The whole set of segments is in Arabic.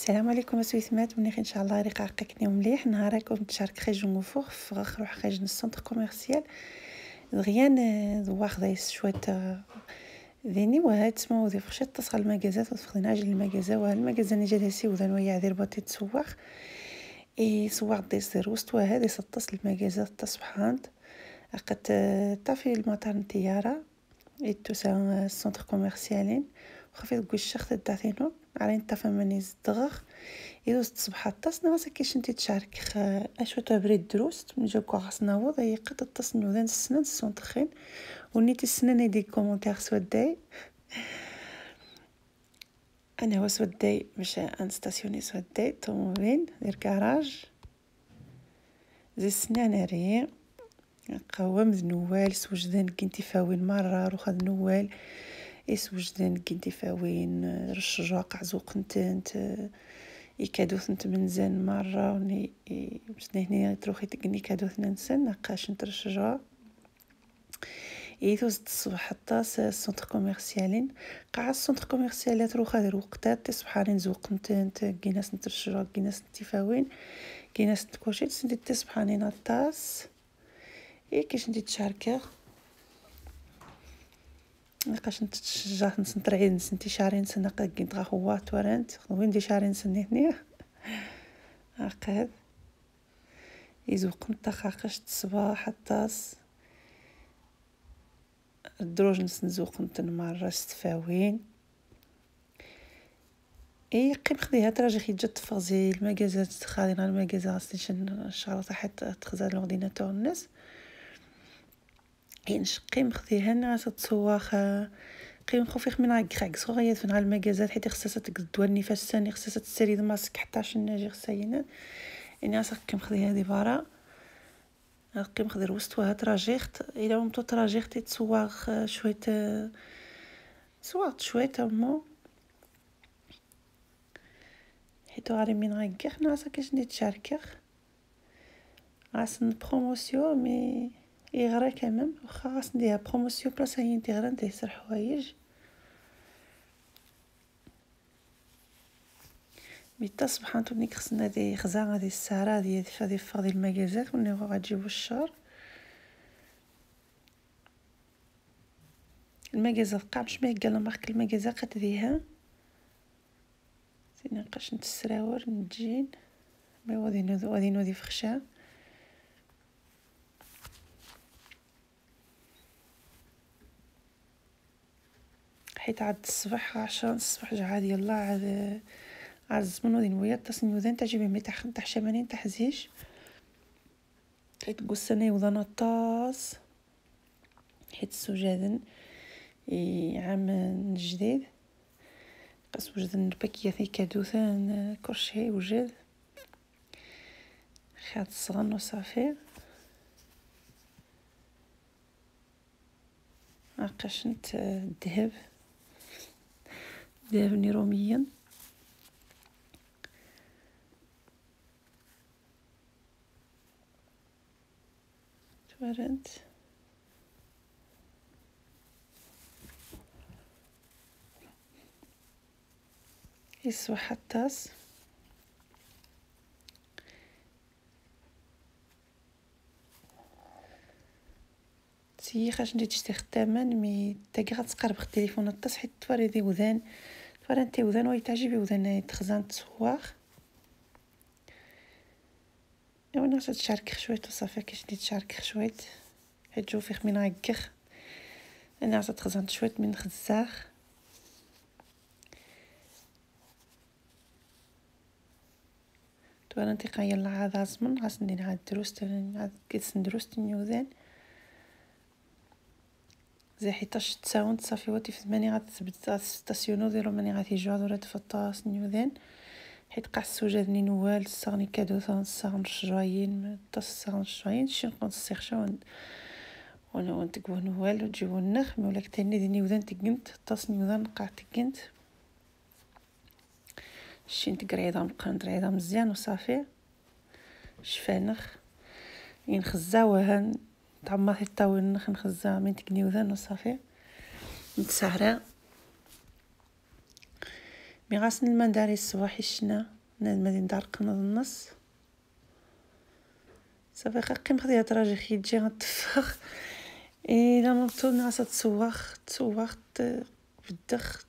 السلام عليكم اسويثمات منيح ان شاء الله ريقا عقكني مليح نهاركم تشارك خيج وفوق فغ روح خيج السونتر كوميرسيال دغيان واخ دايس شويه ذيني وهاد تسمو ذي فخشت تصل المجازات وتفخدنا اجل المجازا والمجازا نجي داسي وذا ويا عذير باتي تسواخ اي سواق ديس روست وهذه ستصل المجازات تصبحانت اقد طافي المطار نتيارة ايتوسا السونتر كوميرسيالين وخفيت قوي الشخص داثينو على انت فماني زدغخ يدوز تصبح التصن غاسا كيش انتي تشارك اشو تبريد دروس من جوكو غاسنا وضع يقد التصن وذان السنان السونتخين ونيتي السنان يدي كومونتير سوداي انا هو سوداي مش ان ستاسيوني سوداي طوموبيل دير كراج زي السنان ري قوام ذنوال سوجدان كنتي فاوين مرة روخ ذنوال وجدان كنتي فاوين رشجوا قعزوق انت يكادوث انت منزان مرة وني باش هنا تروحي تقني كادوث ننسن نقاش انت رشجوا يدوز الصبح حتى السونتر كوميرسيالين قاع السونتر كوميرسيالات روخا دير وقتات تصبحاني نزوق انت كيناس انت رشجوا كيناس انت فاوين كيناس انت كلشي تسندي تصبحاني نطاس كيش انت تشاركي نقاش انت تشجع نسنترعي نسنتي شارين سنه قد غاخوات ورانت وين دي شارين سنيتني عقد يزوق انت خاقش الصباح حتى الدروج نسنزوق انت مره استفاوين قيم خديها تراجي خي جات تفغزي المجازات خالينا المجازات ستيشن شغله حتى تخزا الاورديناتور الناس قيم خديها ناس تصواخ قيم خوفيخ من عقاق صغير في المجازات حيت خصها تقدواني فاساني خصها تسري ماسك حتى ناجي خصاينا اني اسقم خدي هذه برا قيم خدي وسطها تراجيخت الى متو تراجيختي تصواغ شويه صوات شويه مو حيت غاري من عقاق ناس كاش نتشاركخ عاصن بروموسيون مي يغرا كمان واخا خاص نديها بروموسيون بلاصه هي انتغرا ندير حوايج ميتا سبحان الله خصنا دي خزانه ديال السهره ديال فادي المجازات وني غتجيبوا الشهر المجازات قامش ما قال مارك المجازات قد ديها نقاش نتسراور نجين ما غادي نودي فخشا حيت عاد الصباح 10 الصباح جا عاد يلا عاد الزمن ودي نويا تصنيو ذا تجيبي مي تاع شمانين تحزيش حيت قصني وضنا الطاس حيت السجادن عام جديد قاس وجد الباكيه في كادوثان كرشي وجد خاد الصغن وصافي عقشنت الذهب نيروميا تورنت يسوى حتاس تي خاش ندي تشتي ختامان مي تاكي غتقرب التليفون الطاس حيت توريدي وذان تورنتي وذان ويتعجبي وذان تخزان تصواخ وانا تشارك شويه وصافي كاش ندي تشارك شويه حيت جو فيخ من عكخ انا تخزان شويه من خزاخ تورنتي قايل لا عاد عزمن غاس ندير عاد دروس عاد كيس ندروس تنيوذان زي حيتاش تساوند صافي واتي في 8 غتثبت ستاسيونو ديرو ماني غاتيجوا دورا تفطاس نيوذان حيت قاع السوجادني نوال صاغني كادو صاغن شجايين تصاغن شجايين شي نقول السيخشا وانا ونتقوا نوال وتجيبوا النخ مولاك تاني ديني وذان تقنت تصني وذان قاع تقنت شي نتقريضه مقندر عيضه مزيان وصافي شفانخ ينخزاوها تعمر الطاول نخزا من تقني وذان وصافي نتسهرا مي غاسن الماء داري الصباح الشنا مادي ندارق نض النص صافي قيم خديها تراجي تجي غتفخ لا مبطون غاسا تسوخ بالدخ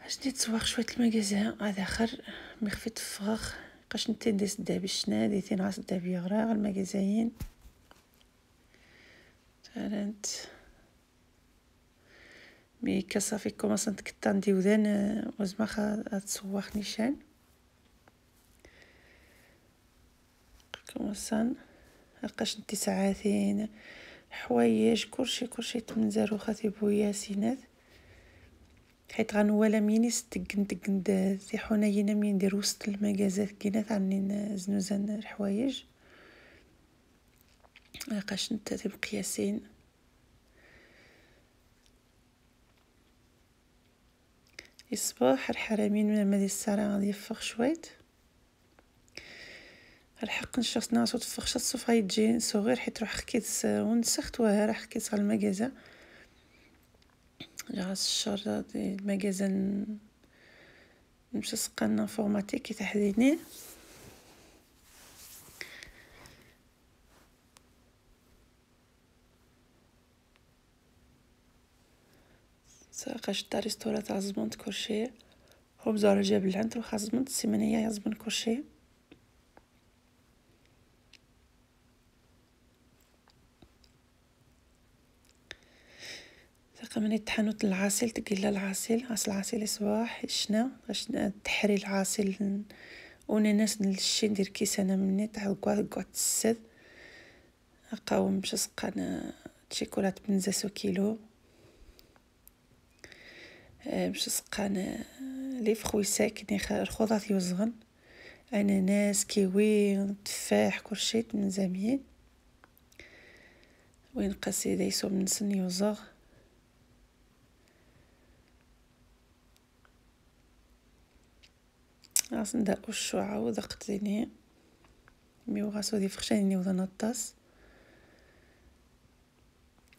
اش تسوخ شويه المكازا هذا اخر مي خفيت الفراغ باش نتندس الدابي الشنا ديتي ناس الدابي غراغ المكازاين تالنت مي كصافي كوماسا نتكتا نديو ذان وزما تسوخ نيشان كوماسا لقاش نتي ساعتين حوايج كلشي تمنزارو خاتي بويا سينات حيت غنولا مينيس دقن ذي حنينه من ندير وسط المغازات كينات عني زنوزان الحوايج لقاش نتا بقياسين الصباح الحرامين من المدي الساعه غادي يفخ شويت الحق نشخص ناس وتفخشت الصفا يجي صغير حيت روح حكيت ونسخت وها حكيت على المغازه جاس الشر دي المغازه نمشي سقان انفورماتيك تحديني ساقاش دار ريستورات عزمنت كلشي خبز على جبل عند روح عزمنت السيمانيه عزمن كلشي من التحنوت العسل تقيل العسل العسل صباح شنا باش تحري العسل وناس نلشي ندير كيسانه مني تاع كاع تسد اقاوم باش سقان شيكولات بنزاسو كيلو باش سقان لي فخوي ساكني الخضات يوزغن اناناس كيوي تفاح كلشي من زاميين وين قصيده يسوم نسن يوزغ غاس نداو الشعاع وذقتني مي غاسو دي فخشاني وذا نطاس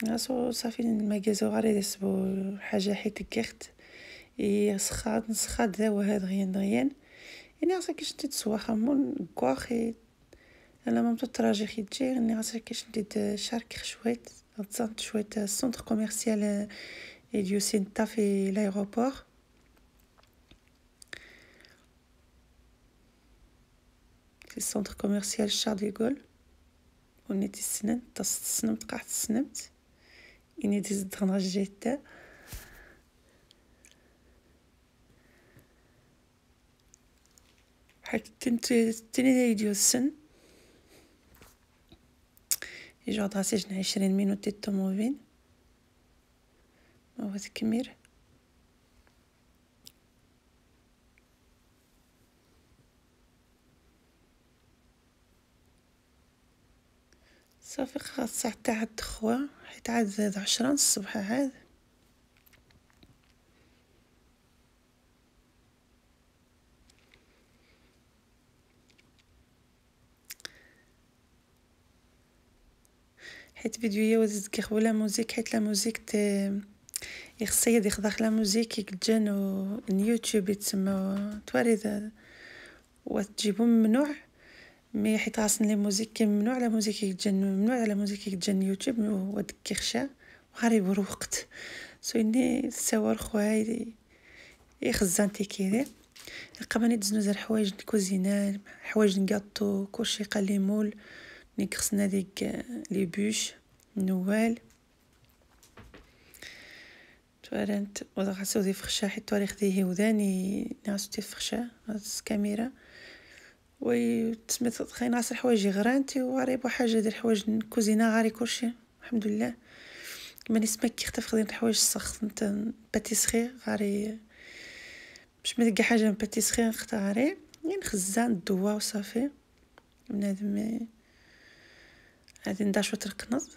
غاسو صافي المغازو غاري يسبو حاجه حيت كيخت سخاد ذا وهذا دغيان يعني غاسا كيش تتسواخ مون كواخي انا ما تراجي خي تجي اني غاسا كيش ندير شارك شويت غتصنت شويت السونتر كوميرسيال اليوسينتا في لايروبور في السونتر كوميرسيال شارل ديغول ونيتي السنن تصنمت قاعد تسنمت اني ديز غنجيت حيت تني ديال السن يجو دراسي 20 مينوت ديال الطوموبيل هو تكمير صافي خاص ساعه تاع الدخوه حيت عاد 10 الصبح عاد حيت فيديويا وزيد كيخولا موزيك حيت لا موزيك يخصي يخدخ لا موزيك يجن اليوتيوب يتسمى توارد وتجيبهم ممنوع مي حيت غاسن لي موزيك ممنوع على موزيك يجن ممنوع على موزيك يجن يوتيوب ودك كيخشا وغاري وقت سويني سوار خواي يخزنتي كيدي قباني دزنوز الحوايج الكوزينه حوايج نقطو كلشي قالي مول نيكسنا ديك لي بوش نوال توارنت وغاسو دي فخشا حيت تاريخ ديه وداني ناس دي فخشا كاميرا وي تسميت خاين عصر حوايج غرانتي وغاريبو حاجه ديال الحوايج الكوزينه غاري كلشي الحمد لله كما نسمك كيختف خدين الحوايج سخنت باتيسري غاري باش ما ديك حاجه باتيسري نختاري نخزان الدواء وصافي بنادم غادي نداش وترقنض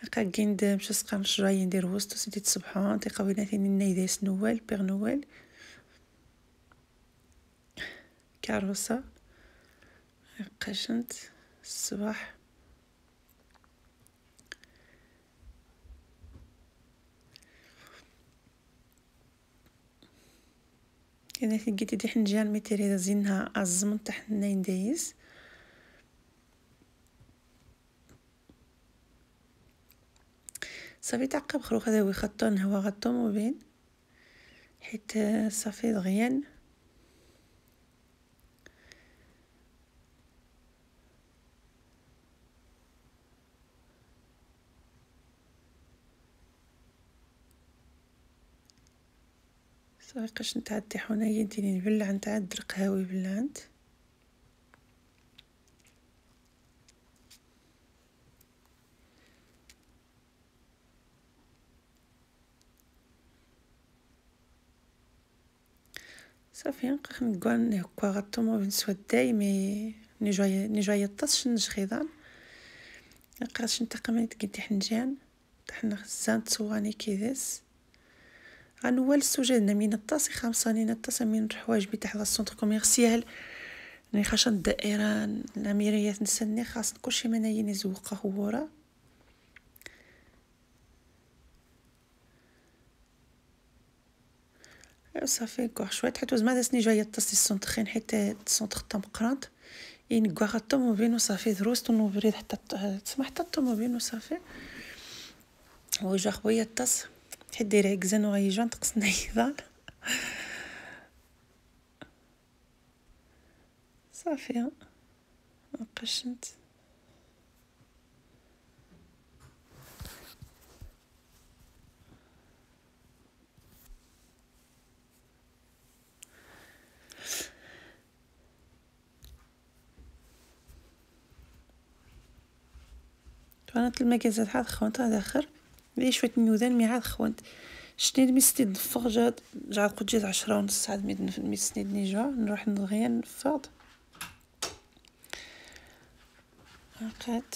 هكا كاين مشى سقام شراي ندير وسط سيدي الصبحان تيقاويناتي نيداس نوال بيغ نوال كاروسا قشنت الصباح كاين لقيتي دي حنجان ميتيري زينها الزمن تحت نين دايز صافي تعقب خروج هذا هو خطون هو غطوموبيل حيت صافي دغيا صافي قاش نتعدي حنايا نديري نبلع نتاع درق هاوي بلانت صافي نقخ نكوان هكا غطومو بنسوى دايمي نجاي الطاس نجخيضان نقاش نتقمن تقدي حنجان طحنا خزان تصواني كيدس غنوال السوجد من الطاس خمسانين الطاس من الحوايج بتاع السونتر كوميرسيال ني خاشن الدائره الاميريات نسني خاص كلشي منايين يزوقه هورا صافي كوع شويه حيت زعما داسني جايه الطاس السونتر خين حيت السونتر تام قرانت ين كوع الطوموبيل وصافي دروست ونوبريد حتى تسمح حتى الطوموبيل وصافي وجا خويا الطاس حيت دايره كزان وغيجا نتقص نيضان صافي قشنت كانت المكازات عاد خوانت هذا اخر لي شويه نيوذان مي عاد خوانت شتي ميستي نفغ جا قد جات 10:30 عاد ميستي نيجا نروح دغيا نفض لقيت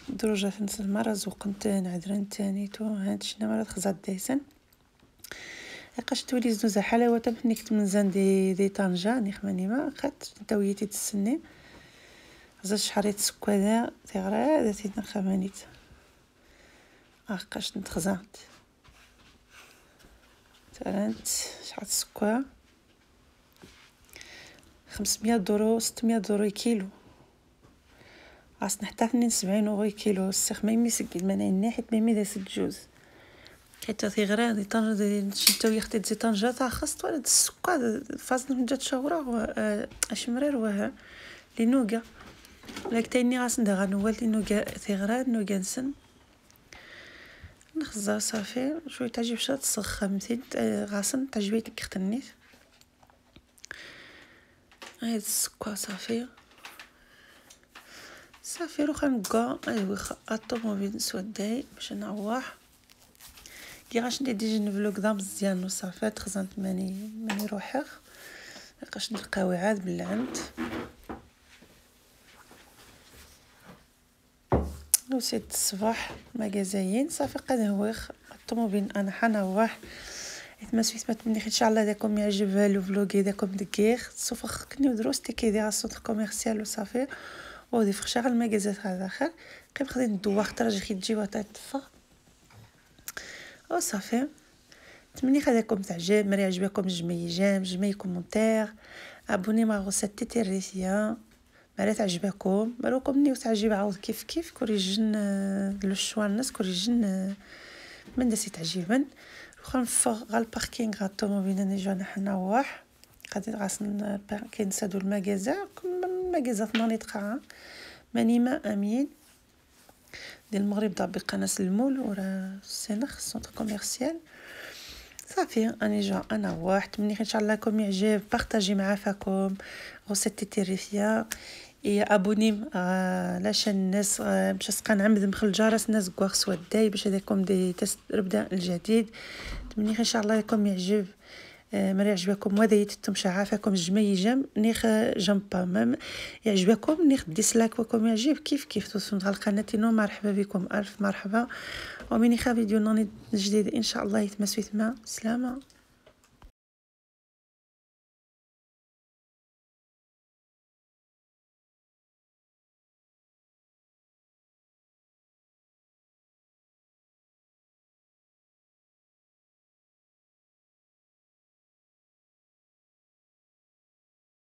دروجة في نص المرة زوقنت نعذرن تانيتو هاد شنا مرة خزات دايسن لقاش تولي زوزة حلاوة تمنيك تمنزان دي طنجة نخماني ما خدت نتاويتي تسني زاد شحريت سكوادا تيغرا داتي نخمانيت قاش نتخزانت ترانت شحال السكوا 500 دورو 600 دورو كيلو عاصنا حتى 72 اورو كيلو السخ ما يمسك المناين حيت ما يمداس الجوز حتى تيغرا دي طنجة دي شتو يختي دي طنجة تاع خاص ولا السكوا فازنا من جات شهورة اشمرير وها لي نوغا لك تاني غاس ندغ نوالتي نوغا تيغرا نوغا نسن نخزا صافي شويه تعجب شات تسخمتي غاسن تعجبيت لك ختنيت هاد السكوا صافي روح نكا ايوا الطوموبيل سوداي باش نروح كي غاش ندير نفلوق دا مزيان وصافي تخزنت ماني روحخ لقاش نلقاو عاد بالعند وسيت الصباح مغازاين صافي قاد هويخ الطوموبيل انا حنروح ما سويت ما تمني ان شاء الله داكم يعجب لو فلوغي داكم دكير سوف كني دروستي كيدير السونتر كوميرسيال وصافي ودي فخشاغ المغازات هذا اخر قيم خدي ندوخ خاطر جي تجي وتطفى وصافي تمني خداكم تعجب مري عجبكم جمي كومونتير ابوني ما غوسيت تيريسيا مرا تعجبكم مالكم نيو تعجب عاود كيف كوريجن لو شوا الناس كوريجن من داسي تعجبن نفغ غا الباركينغ غا الطوموبيل نيجا نروح غادي غاسن كاين سادو المغازا المغازات ماني تقع ماني ما امين ديال المغرب طابق ناس المول ورا السنخ السونتر كوميرسيال صافي اني جا انا واحد مني ان شاء الله لكم يعجب بارطاجي مع فاكم غوسيت تيريفيا ابوني لاش الناس باش سقى نعمد مخل جرس الناس كواغ سوداي باش هذاكم دي تبدا الجديد تمني ان شاء الله لكم يعجب مري يعجبكم وهذا تمشى عافاكم جميجم نيخ جنبا مام يعجبكم نيخ ديسلايك وكم يعجب كيف توصلوا على القناه مرحبا بكم الف مرحبا ومني فيديو نوني جديد ان شاء الله يتمسوي ثما سلامه.